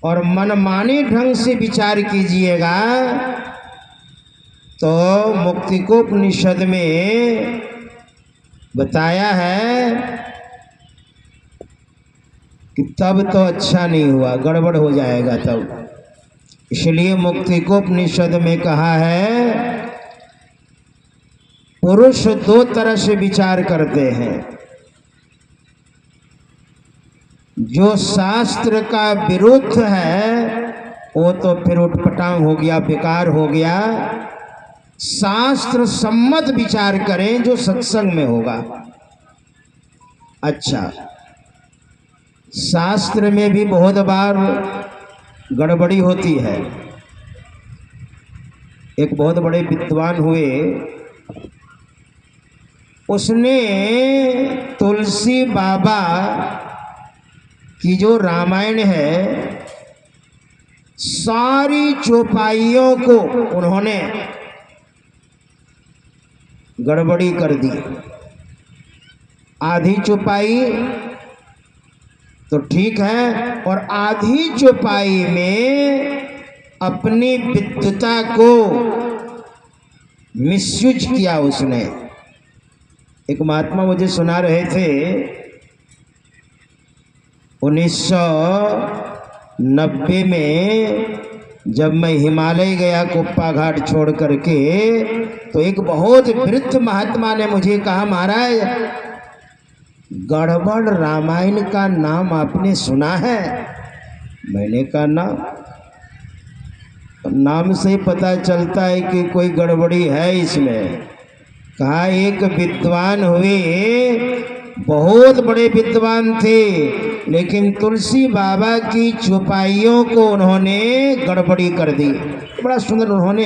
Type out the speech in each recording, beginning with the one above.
और मनमाने ढंग से विचार कीजिएगा तो मुक्तिकोपनिषद में बताया है कि तब तो अच्छा नहीं हुआ, गड़बड़ हो जाएगा तब। इसलिए मुक्तिकोपनिषद में कहा है पुरुष दो तरह से विचार करते हैं, जो शास्त्र का विरुद्ध है वो तो फिर उटपटांग हो गया, बेकार हो गया। शास्त्र सम्मत विचार करें जो सत्संग में होगा। अच्छा, शास्त्र में भी बहुत बार गड़बड़ी होती है। एक बहुत बड़े विद्वान हुए, उसने तुलसी बाबा की जो रामायण है सारी चौपाइयों को उन्होंने गड़बड़ी कर दी। आधी चौपाई तो ठीक है और आधी चौपाई में अपनी विद्वता को मिसयूज किया उसने। एक महात्मा मुझे सुना रहे थे 1990 में जब मैं हिमालय गया कुप्पा घाट छोड़ करके, तो एक बहुत वृद्ध महात्मा ने मुझे कहा महाराज गड़बड़ रामायण का नाम आपने सुना है? मैंने कहा नाम से ही पता चलता है कि कोई गड़बड़ी है इसमें। कहा एक विद्वान हुए, बहुत बड़े विद्वान थे, लेकिन तुलसी बाबा की चौपाइयों को उन्होंने गड़बड़ी कर दी। बड़ा सुंदर उन्होंने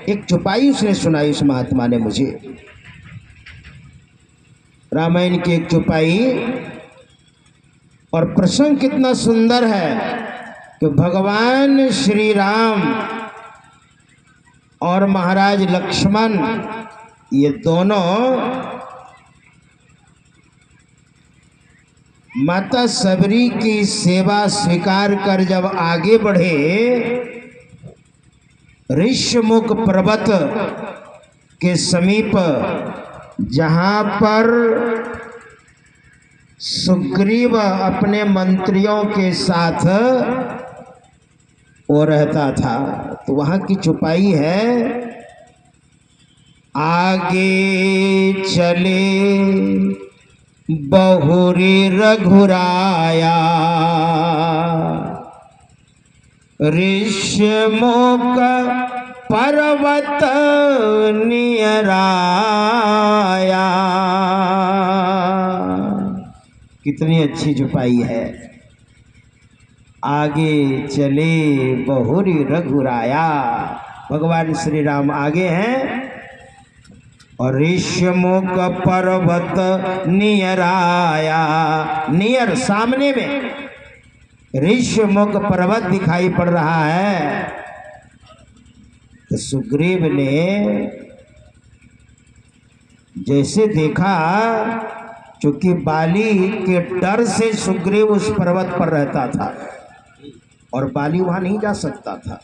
एक चौपाई उसने सुनाई, उस महात्मा ने मुझे, रामायण की एक चौपाई। और प्रसंग कितना सुंदर है कि भगवान श्री राम और महाराज लक्ष्मण ये दोनों माता सबरी की सेवा स्वीकार कर जब आगे बढ़े, ऋष्यमुख पर्वत के समीप जहाँ पर सुग्रीव अपने मंत्रियों के साथ वो रहता था, तो वहाँ की चौपाई है आगे चले बहुरी रघुराया, ऋष्यमुख पर्वत नियराया। कितनी अच्छी चौपाई है। आगे चले बहुरी रघुराया, भगवान श्री राम आगे हैं और ऋष्यमुख पर्वत नियराया, नियर सामने में ऋष्यमुख पर्वत दिखाई पड़ रहा है। तो सुग्रीव ने जैसे देखा, चूंकि बाली के डर से सुग्रीव उस पर्वत पर रहता था और बाली वहां नहीं जा सकता था,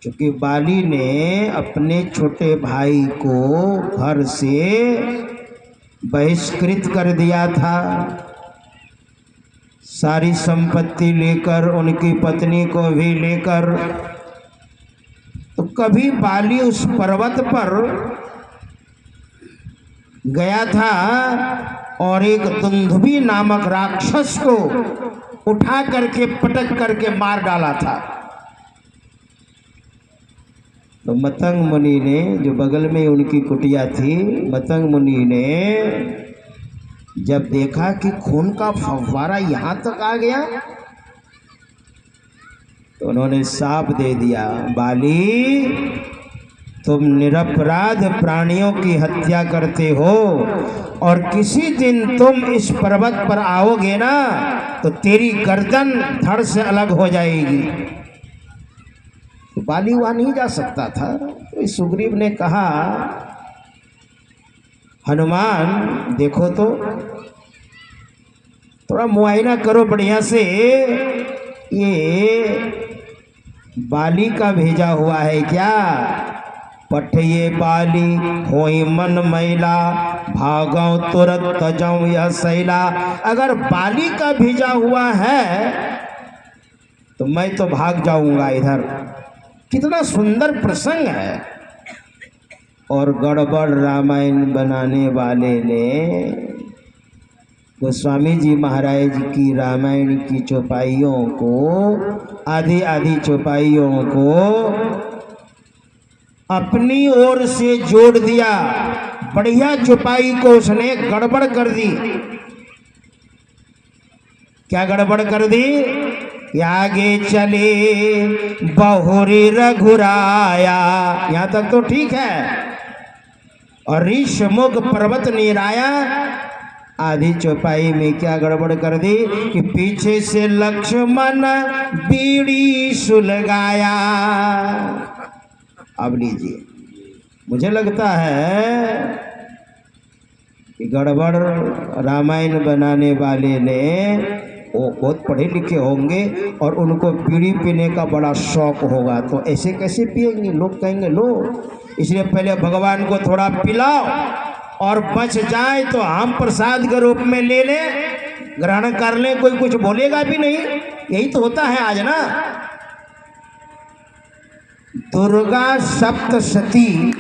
क्योंकि बाली ने अपने छोटे भाई को घर से बहिष्कृत कर दिया था, सारी संपत्ति लेकर, उनकी पत्नी को भी लेकर। तो कभी बाली उस पर्वत पर गया था और एक दुंदुभी नामक राक्षस को उठा करके पटक करके मार डाला था। तो मतंग मुनि ने, जो बगल में उनकी कुटिया थी, मतंग मुनि ने जब देखा कि खून का फव्वारा यहाँ तक आ गया, तो उन्होंने शाप दे दिया, बाली तुम निरपराध प्राणियों की हत्या करते हो और किसी दिन तुम इस पर्वत पर आओगे ना तो तेरी गर्दन धड़ से अलग हो जाएगी। तो बाली वहां नहीं जा सकता था। तो सुग्रीव ने कहा हनुमान देखो तो थोड़ा मुआयना करो बढ़िया से। ये बाली का भेजा हुआ है क्या? पठिए बाली होई मन मैला, भागौ तुरंत तजौ यह सैला। अगर बाली का भेजा हुआ है तो मैं तो भाग जाऊंगा इधर। कितना सुंदर प्रसंग है। और गड़बड़ रामायण बनाने वाले ने गोस्वामी जी महाराज की रामायण की चौपाइयों को, आधी आधी चौपाइयों को अपनी ओर से जोड़ दिया। बढ़िया चौपाई को उसने गड़बड़ कर दी। क्या गड़बड़ कर दी? आगे चले बहुरी रघुराया, यहां तक तो ठीक है। और ऋषमुख पर्वत नीराया, आधी चौपाई में क्या गड़बड़ कर दी कि पीछे से लक्ष्मण बीड़ी सुलगाया। अब लीजिए, मुझे लगता है कि गड़बड़ रामायण बनाने वाले ने, वो बहुत पढ़े लिखे होंगे और उनको बीड़ी पीने का बड़ा शौक होगा। तो ऐसे कैसे पिएंगे? लोग कहेंगे लो, इसलिए पहले भगवान को थोड़ा पिलाओ और बच जाए तो हम प्रसाद के रूप में ले ले, ग्रहण कर ले, कोई कुछ बोलेगा भी नहीं। यही तो होता है आज ना। दुर्गा सप्तशती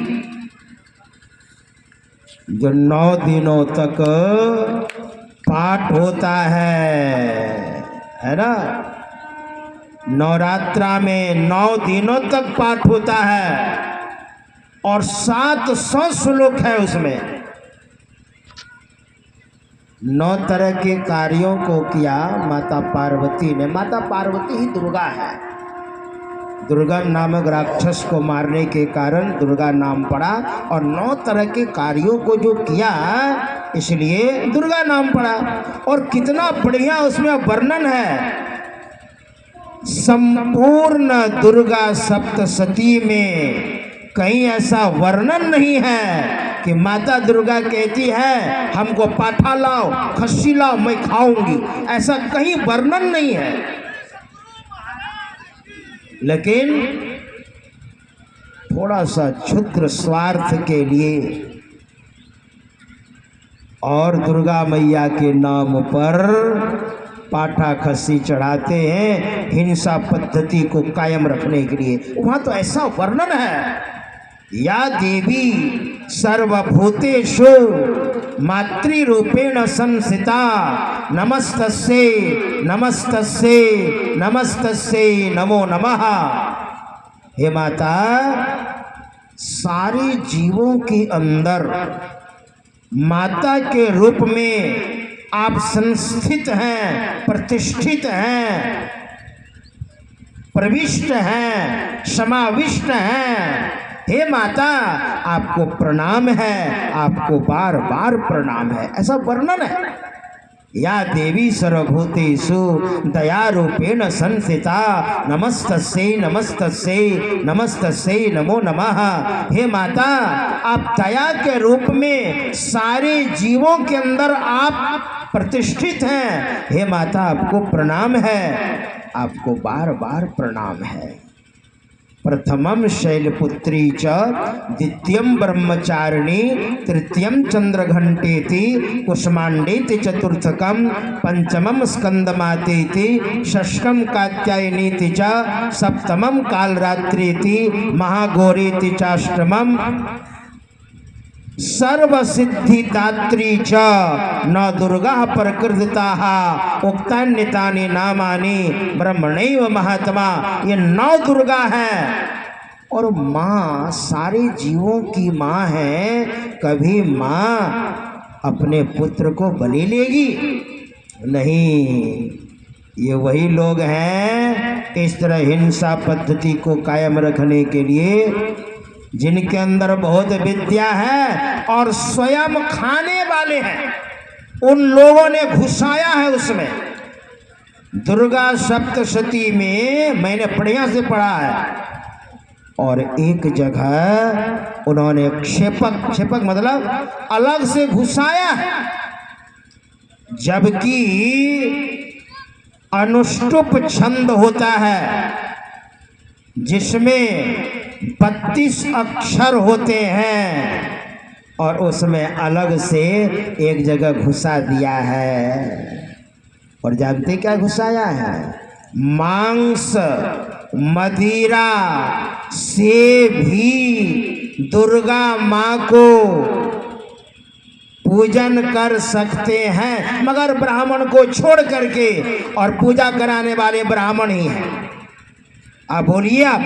जो 9 दिनों तक पाठ होता है ना, नवरात्रा में 9 दिनों तक पाठ होता है और 700 श्लोक है उसमें। 9 तरह के कार्यों को किया माता पार्वती ने। माता पार्वती ही दुर्गा है। दुर्गा नामक राक्षस को मारने के कारण दुर्गा नाम पड़ा, और 9 तरह के कार्यों को जो किया इसलिए दुर्गा नाम पड़ा। और कितना बढ़िया उसमें वर्णन है। संपूर्ण दुर्गा सप्तशती में कहीं ऐसा वर्णन नहीं है कि माता दुर्गा कहती है हमको पाठा लाओ, खस्सी लाओ, मैं खाऊंगी। ऐसा कहीं वर्णन नहीं है। लेकिन थोड़ा सा क्षुद्र स्वार्थ के लिए और दुर्गा मैया के नाम पर पाठा खस्सी चढ़ाते हैं, हिंसा पद्धति को कायम रखने के लिए। वहां तो ऐसा वर्णन है, या देवी सर्वभूतेषु मातृरूपेण संस्थिता, नमस्तस्यै नमस्तस्यै नमस्तस्यै नमो नमः। हे माता, सारे जीवों के अंदर माता के रूप में आप संस्थित हैं, प्रतिष्ठित हैं, प्रविष्ट हैं, समाविष्ट हैं। हे माता, आपको प्रणाम है, आपको बार बार प्रणाम है। ऐसा वर्णन है। या देवी सर्वभूतेषु दयारूपेण संस्थिता, नमस्तस्यै नमस्तस्यै नमस्तस्यै नमो नमः। हे माता, आप दया के रूप में सारे जीवों के अंदर आप प्रतिष्ठित हैं। हे माता, आपको प्रणाम है, आपको बार बार प्रणाम है। प्रथमम शैलपुत्री च, द्वितीयम ब्रह्मचारिणी, तृतीयम चंद्रघंटेति, कुष्मांडेति चतुर्थकम, पंचमम स्कंदमातेति, षष्ठम कात्यायनीति च, सप्तमम कालरात्रीति, महागौरीति चाष्टमम, सर्वसिद्धिदात्री च न दुर्गा प्रकृतिताः उक्तान्यतानि नामानि ब्रह्मणैव महात्मा। ये 9 दुर्गा हैं और माँ सारे जीवों की माँ है। कभी माँ अपने पुत्र को बलि लेगी? नहीं। ये वही लोग हैं इस तरह हिंसा पद्धति को कायम रखने के लिए जिनके अंदर बहुत विद्या है और स्वयं खाने वाले हैं। उन लोगों ने घुसाया है उसमें। दुर्गा सप्तशती में मैंने बढ़िया से पढ़ा है, और एक जगह उन्होंने क्षेपक मतलब अलग से घुसाया है। जबकि अनुष्टुप छंद होता है जिसमें 32 अक्षर होते हैं और उसमें अलग से एक जगह घुसा दिया है। और जानते क्या घुसाया है? मांस मदिरा से भी दुर्गा माँ को पूजन कर सकते हैं, मगर ब्राह्मण को छोड़ करके, और पूजा कराने वाले ब्राह्मण ही हैं। आप बोलिए आप।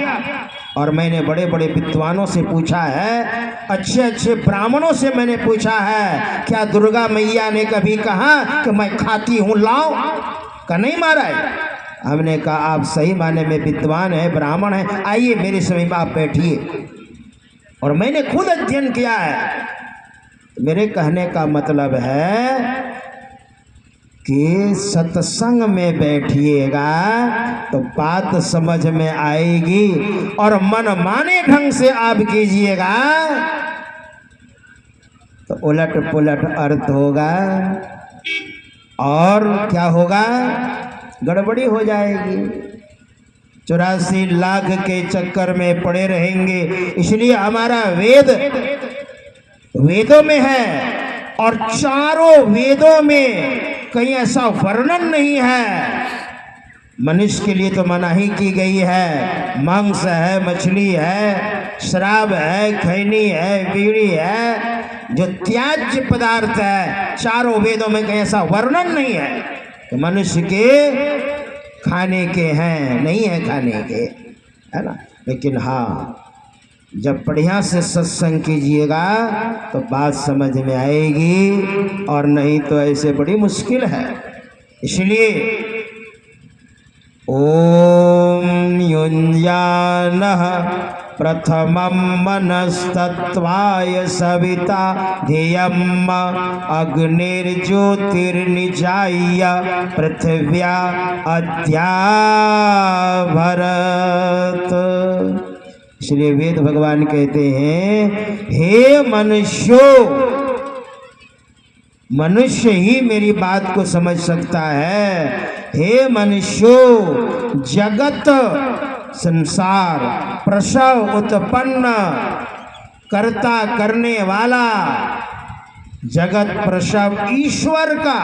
और मैंने बड़े बड़े विद्वानों से पूछा है, अच्छे अच्छे ब्राह्मणों से मैंने पूछा है, क्या दुर्गा मैया ने कभी कहा कि मैं खाती हूँ लाओ? का नहीं मारा है। हमने कहा आप सही माने में विद्वान है, ब्राह्मण है, आइए मेरे समीप आप बैठिए। और मैंने खुद अध्ययन किया है। मेरे कहने का मतलब है कि सत्संग में बैठिएगा तो बात समझ में आएगी, और मन माने ढंग से आप कीजिएगा तो उलट पुलट अर्थ होगा, और क्या होगा? गड़बड़ी हो जाएगी। 84 लाख के चक्कर में पड़े रहेंगे। इसलिए हमारा वेदों में है, और चारों वेदों में कहीं ऐसा वर्णन नहीं है। मनुष्य के लिए तो मनाही की गई है, मांस है, मछली है, शराब है, खैनी है, बीड़ी है, जो त्याज्य पदार्थ है, चारों वेदों में कहीं ऐसा वर्णन नहीं है कि मनुष्य के खाने के हैं, नहीं है खाने के, है ना। लेकिन हाँ, जब बढ़िया से सत्संग कीजिएगा तो बात समझ में आएगी, और नहीं तो ऐसे बड़ी मुश्किल है। इसलिए ओम युञ्जानः प्रथमं मनस्तत्वाय सविता ध्येयम् अग्निर्ज्योतिर्निजाय पृथिव्या अद्याभरत। इसलिए वेद भगवान कहते हैं, हे मनुष्यों, मनुष्य ही मेरी बात को समझ सकता है। हे मनुष्यों, जगत संसार प्रसव उत्पन्न करता करने वाला जगत प्रसव ईश्वर का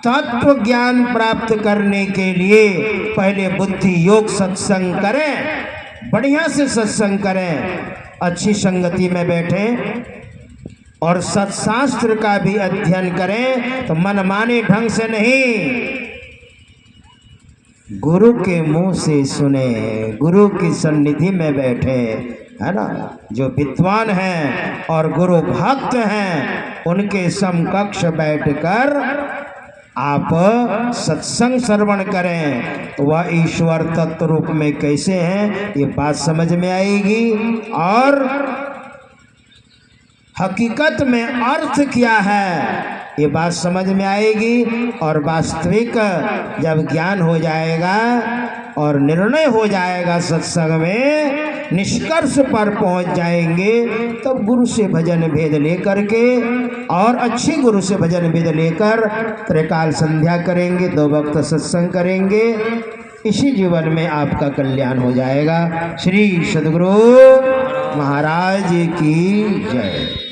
तत्व ज्ञान प्राप्त करने के लिए पहले बुद्धि योग सत्संग करें, बढ़िया से सत्संग करें, अच्छी संगति में बैठें, और सत्शास्त्र का भी अध्ययन करें। तो मनमाने ढंग से नहीं, गुरु के मुंह से सुने, गुरु की सन्निधि में बैठे, है ना। जो विद्वान हैं और गुरु भक्त हैं, उनके समकक्ष बैठकर आप सत्संग श्रवण करें, तो वह ईश्वर तत्व रूप में कैसे हैं ये बात समझ में आएगी, और हकीकत में अर्थ क्या है ये बात समझ में आएगी। और वास्तविक जब ज्ञान हो जाएगा और निर्णय हो जाएगा सत्संग में, निष्कर्ष पर पहुंच जाएंगे, तब गुरु से भजन भेद लेकर के, और अच्छे गुरु से भजन भेद लेकर त्रिकाल संध्या करेंगे, 2 वक्त सत्संग करेंगे। इसी जीवन में आपका कल्याण हो जाएगा। श्री सद्गुरु महाराज की जय।